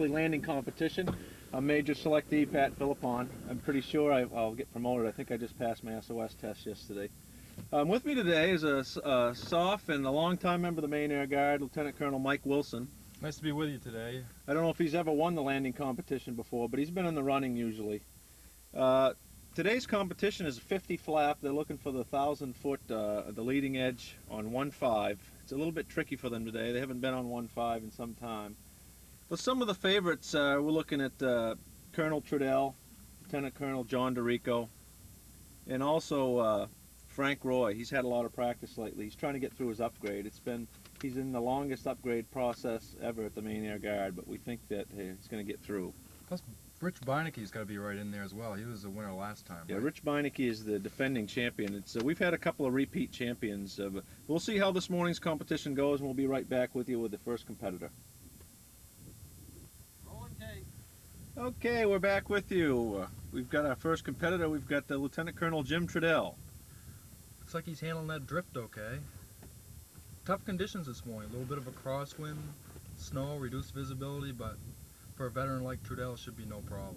monthly landing competition. I'm Major Selectee Pat Philippon. I'm pretty sure I'll get promoted. I think I just passed my SOS test yesterday. With me today is a SOF and a longtime member of the Maine Air Guard, Lieutenant Colonel Mike Wilson. Nice to be with you today. I don't know if he's ever won the landing competition before, but he's been in the running usually. Today's competition is a 50 flap. They're looking for the 1,000-foot, the leading edge on 1.5. It's a little bit tricky for them today. They haven't been on 1.5 in some time. But some of the favorites, we're looking at Colonel Trudell, Lieutenant Colonel John DeRico, and also Frank Roy. He's had a lot of practice lately. He's trying to get through his upgrade. He's in the longest upgrade process ever at the Maine Air Guard, but we think that he's going to get through. Plus, Rich Beinecke's got to be right in there as well. He was the winner last time. Yeah, right? Rich Beinecke is the defending champion. We've had a couple of repeat champions. But we'll see how this morning's competition goes, and we'll be right back with you with the first competitor. Rolling tape. Okay, we're back with you. We've got our first competitor. We've got the Lieutenant Colonel Jim Trudell. Looks like he's handling that drift okay. Tough conditions this morning. A little bit of a crosswind, snow, reduced visibility, but for a veteran like Trudell, should be no problem.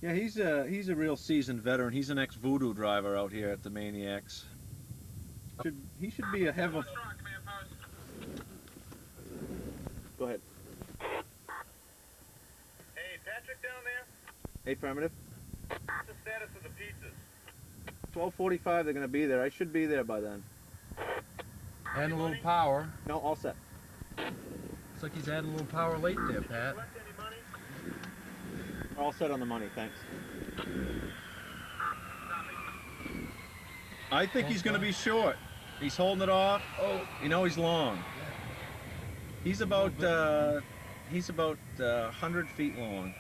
Yeah, he's a real seasoned veteran. He's an ex-voodoo driver out here at the MAINEiacs. He should be ahead of. Go ahead. Hey, Patrick down there? Affirmative. What's the status of the pizzas? 12:45. They're going to be there. I should be there by then. Adding a little power. No, all set. Looks like he's adding a little power late there, Pat. Collect any money? All set on the money. Thanks. I think he's going to be short. He's holding it off. Oh, you know he's long. He's about 100 feet long.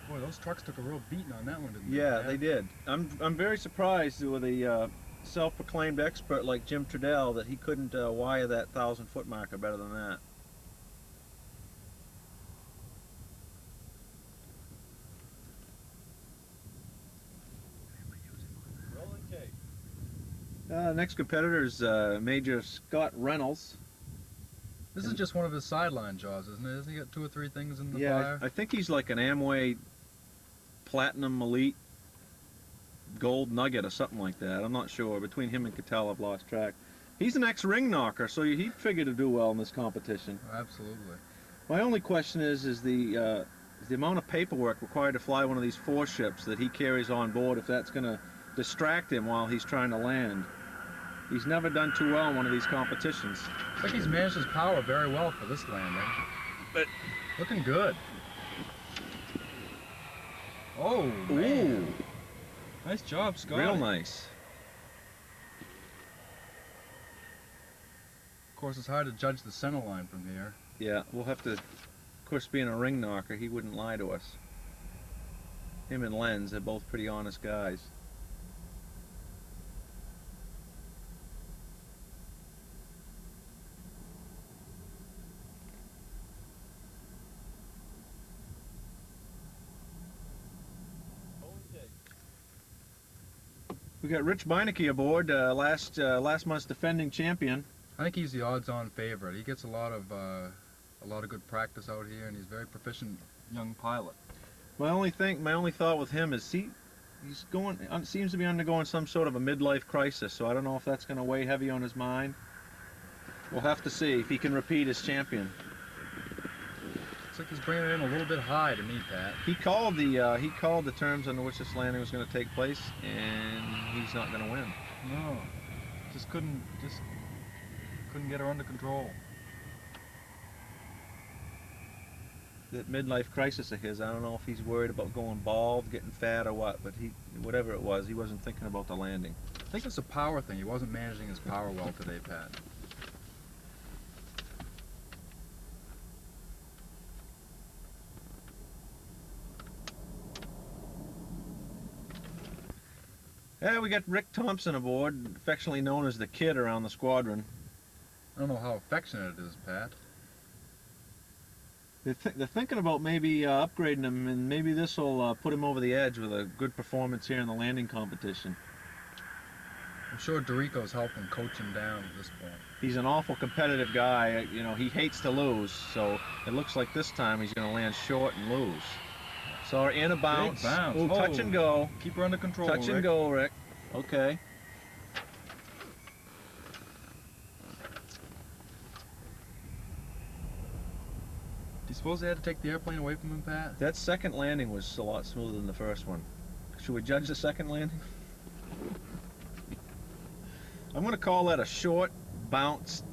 Boy, those trucks took a real beating on that one, didn't they? Yeah, they did. I'm very surprised with a self-proclaimed expert like Jim Trudell that he couldn't wire that 1,000-foot marker better than that. Rolling tape. Next competitor is Major Scott Reynolds. This is just one of his sideline jobs, isn't it? Hasn't he got 2 or 3 things in the Yeah, fire? I think he's like an Amway Platinum Elite Gold Nugget or something like that. I'm not sure. Between him and Cattell, I've lost track. He's an ex-ring knocker, so he figured to do well in this competition. Absolutely. My only question is the amount of paperwork required to fly one of these 4 ships that he carries on board, if that's going to distract him while he's trying to land. He's never done too well in one of these competitions. Looks like he's managed his power very well for this landing. But looking good. Oh, man. ooh, Nice job, Scott. real nice. Of course, it's hard to judge the center line from here. Yeah, we'll have to, of course, being a ring knocker, he wouldn't lie to us. Him and Lenz, they're both pretty honest guys. We got Rich Beinecke aboard, last month's defending champion. I think he's the odds-on favorite. He gets a lot of good practice out here, and he's a very proficient young pilot. My only thought with him is he's seems to be undergoing some sort of a midlife crisis. So I don't know if that's going to weigh heavy on his mind. We'll have to see if he can repeat as champion. Looks like he's bringing it in a little bit high to me, Pat. He called the terms under which this landing was going to take place, and he's not going to win. No, just couldn't get her under control. That midlife crisis of his, I don't know if he's worried about going bald, getting fat, or what, but whatever it was, he wasn't thinking about the landing. I think it's a power thing. He wasn't managing his power well today, Pat. Yeah, we got Rick Thompson aboard, affectionately known as the Kid around the squadron. I don't know how affectionate it is, Pat. They're thinking about maybe upgrading him, and maybe this will put him over the edge with a good performance here in the landing competition. I'm sure Dorico's helping coach him down at this point. He's an awful competitive guy. You know, he hates to lose, so it looks like this time he's going to land short and lose. So in a bounce. Big bounce. Ooh, touch and go. Keep her under control, Touch and Rick. go, Rick. Okay. Do you suppose they had to take the airplane away from him, Pat? That second landing was a lot smoother than the first one. Should we judge the second landing? I'm going to call that a short, bounced,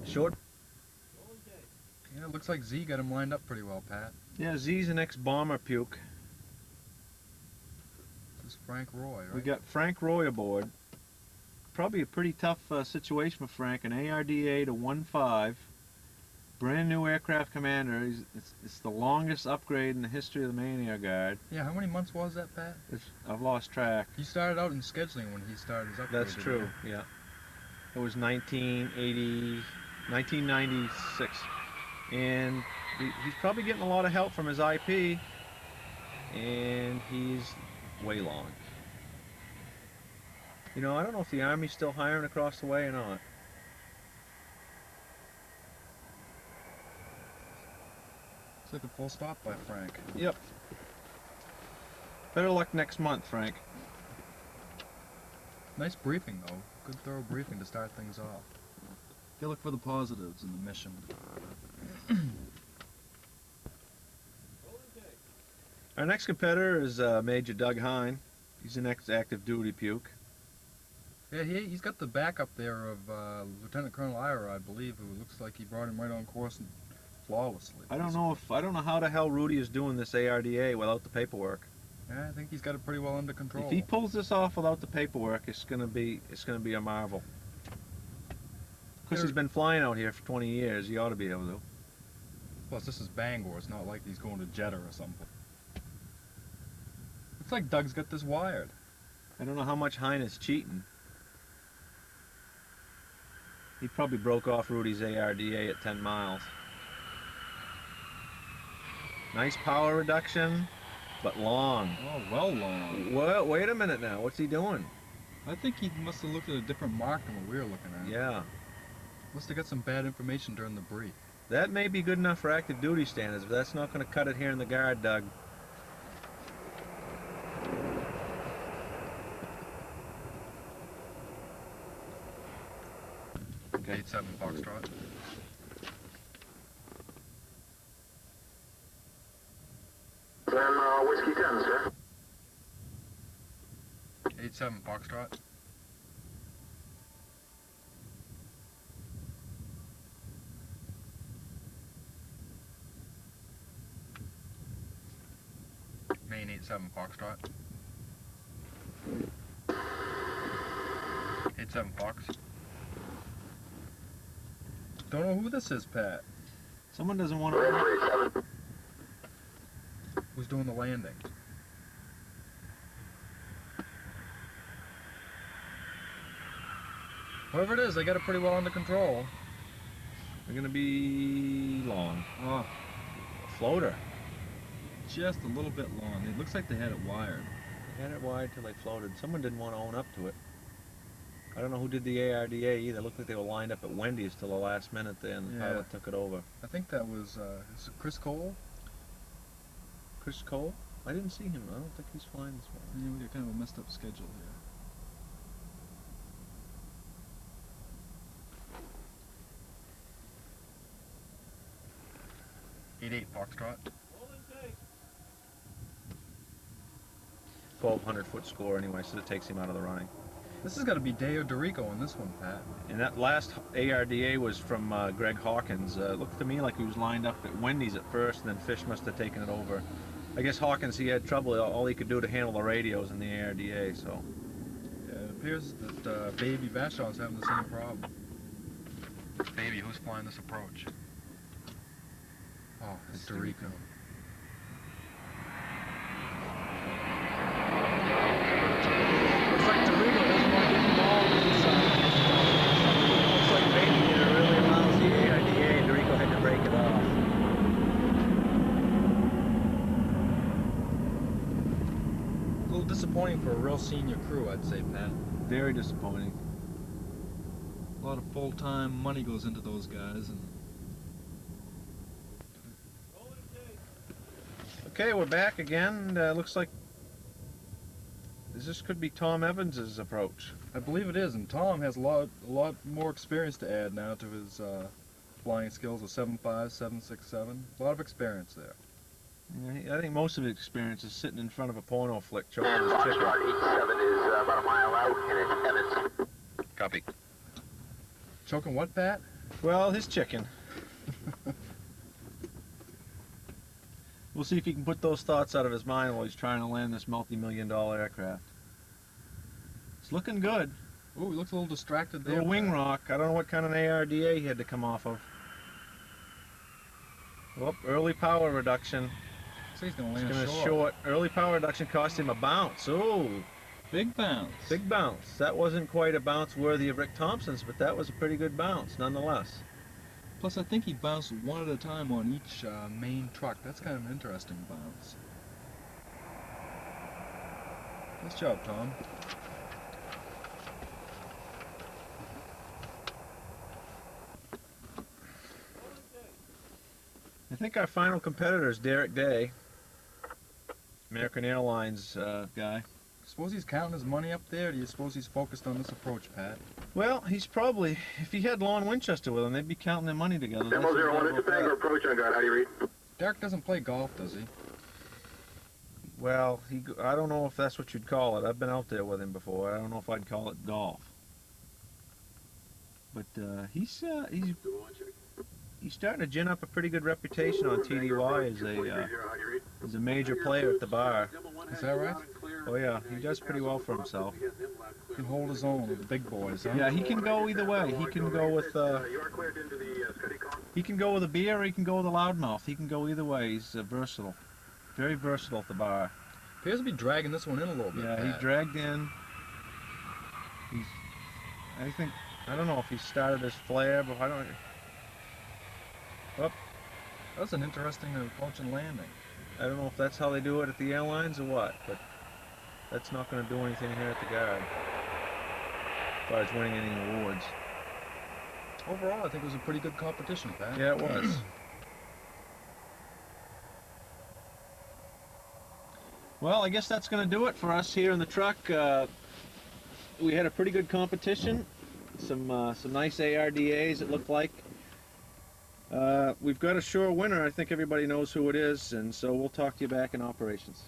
short. Yeah, it looks like Z got him lined up pretty well, Pat. Yeah, Z's an ex-bomber puke. This is Frank Roy, right? We got Frank Roy aboard. Probably a pretty tough situation for Frank. An ARDA to 1.5. Brand new aircraft commander. It's the longest upgrade in the history of the MAINEiacs Guard. Yeah, how many months was that, Pat? I've lost track. He started out in scheduling when he started his upgrade. That's true, yeah. It was 1996. And he's probably getting a lot of help from his IP. And he's way long. You know, I don't know if the Army's still hiring across the way or not. Looks like a full stop by Frank. Yep. Better luck next month, Frank. Nice briefing, though. Good thorough briefing to start things off. You look for the positives in the mission. Our next competitor is Major Doug Hine. He's an ex-active duty puke. Yeah, he's got the backup there of Lieutenant Colonel Ira, I believe, who looks like he brought him right on course and flawlessly. I don't know how the hell Rudy is doing this ARDA without the paperwork. Yeah, I think he's got it pretty well under control. If he pulls this off without the paperwork, it's gonna be a marvel. Because he's been flying out here for 20 years, he ought to be able to. Plus, this is Bangor. It's not like he's going to Jeddah or something. Looks like Doug's got this wired. I don't know how much Hine is cheating. He probably broke off Rudy's ARDA at 10 miles. Nice power reduction, but long. Oh, well long. Well, wait a minute now. What's he doing? I think he must have looked at a different mark than what we were looking at. Yeah. Must have got some bad information during the brief. That may be good enough for active duty standards, but that's not going to cut it here in the Guard, Doug. Okay. 8-7 Foxtrot. Whiskey 10, sir. 8-7 Foxtrot. Main 8-7 Foxtrot. 8-7 Fox. Don't know who this is, Pat. Someone doesn't want Red to... 37. Who's doing the landing? Whoever it is, they got it pretty well under control. They're going to be long. Oh, Floater. just a little bit long. It looks like they had it wired. They had it wide till they floated. Someone didn't want to own up to it. I don't know who did the ARDA either. It looked like they were lined up at Wendy's till the last minute there, and the Yeah. pilot took it over. I think that was is it Chris Cole? Chris Cole? I didn't see him. I don't think he's flying this morning. Yeah, we got kind of a messed up schedule here. 8-8 Foxtrot. 1,200-foot score anyway, so it takes him out of the running. This has got to be Deo Dorico in this one, Pat. And that last ARDA was from Greg Hawkins. It looked to me like he was lined up at Wendy's at first, and then Fish must have taken it over. I guess Hawkins, he had trouble. All he could do to handle the radios in the ARDA, so. Yeah, it appears that Baby Vashon's having the same problem. Baby, who's flying this approach? Oh, it's Dorico. Looks like Dorico doesn't want to get involved with this. Looks like Baby did a really lousy ARDA, and Dorico had to break it off. A little disappointing for a real senior crew, I'd say, Pat. Very disappointing. A lot of full-time money goes into those guys, and Okay, we're back again. Looks like this could be Tom Evans's approach. I believe it is. And Tom has a lot more experience to add now to his flying skills of 7.5, 7.67. A lot of experience there. Yeah, I think most of his experience is sitting in front of a porno flick choking his chicken. Foxtrot 87 is about a mile out, and it's Evans. Copy. Choking what, Pat? Well, his chicken. We'll see if he can put those thoughts out of his mind while he's trying to land this multi-million-dollar aircraft. It's looking good. Oh, he looks a little distracted there. Little wing rock. I don't know what kind of an ARDA he had to come off of. Whoop, early power reduction. So he's going to It's land going to short. Early power reduction cost him a bounce. Oh, Big bounce. big bounce. That wasn't quite a bounce worthy of Rick Thompson's, but that was a pretty good bounce nonetheless. Plus, I think he bounced one at a time on each main truck. That's kind of an interesting bounce. Nice job, Tom. I think our final competitor is Derek Day, American Airlines guy. Suppose he's counting his money up there, or do you suppose he's focused on this approach, Pat? Well, he's probably, if he had Lon Winchester with him, they'd be counting their money together. Demo 01, it's a Bangor approach on guard. How do you read? Derek doesn't play golf, does he? Well, I don't know if that's what you'd call it. I've been out there with him before. I don't know if I'd call it golf. But he's starting to gin up a pretty good reputation on TDY as a major player at the bar. Is that right? Oh yeah, he does pretty well for himself. He can hold his own with the big boys, huh? Yeah, he can go either way. He can go with a beer, or he can go with a loudmouth. He can go either way. He's versatile, very versatile at the bar. Appears to be dragging this one in a little bit. Yeah, Pat. he dragged in. I don't know if he started his flare, but I don't. That's an interesting approach and landing. I don't know if that's how they do it at the airlines or what, but that's not going to do anything here at the Guard as far as winning any awards. Overall, I think it was a pretty good competition, Pat. Yeah, it was. Well, I guess that's going to do it for us here in the truck. We had a pretty good competition. Some nice ARDAs, it looked like. We've got a sure winner. I think everybody knows who it is, and so we'll talk to you back in operations.